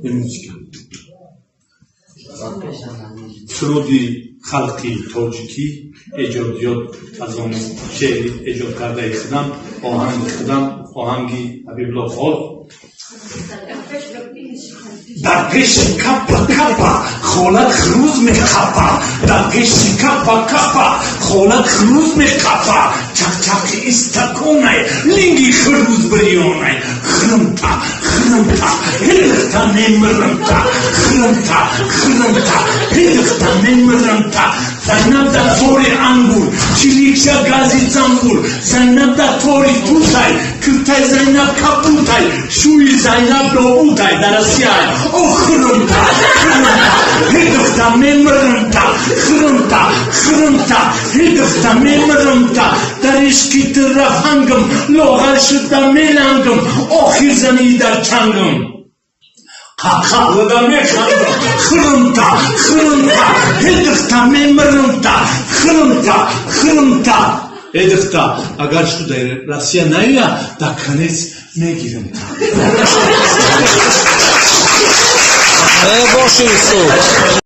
Emuzga. Suruди халқи тоҷикӣ эҷодиёт аз он шеъри эҷод кардаи худам оҳанги худам оҳанги ҳабибулло хол дар пеши каппа каппа холат хрӯз мехапа дар пеши каппа каппа холат хрӯз мехапа чақчақи истаконай линги хрӯз бирёнай хрымта хрымта ҳилхта немирымта хрымта хрымта ҳилхта немирымта Zaynab da tori angur, çilikşa gazi zangur, Zaynab da tori tutay, Kürtay Zaynab kaputay, Şuy Zaynab dobutay, Darasiyay, o hırımta, hırımta, Hıdıfta memırımta, hırımta, hırımta, Hıdıfta memırımta, Darişki tırraf hangım, Loğarşıda melangım, O hirzani dar çangım. Kakavıda mekanım, hırımta, hırımta, Hıdıfta memırımta, hırımta, hırımta. Edıfta, agar şu da Rusya naya, da kanez megirimta. Boş isu.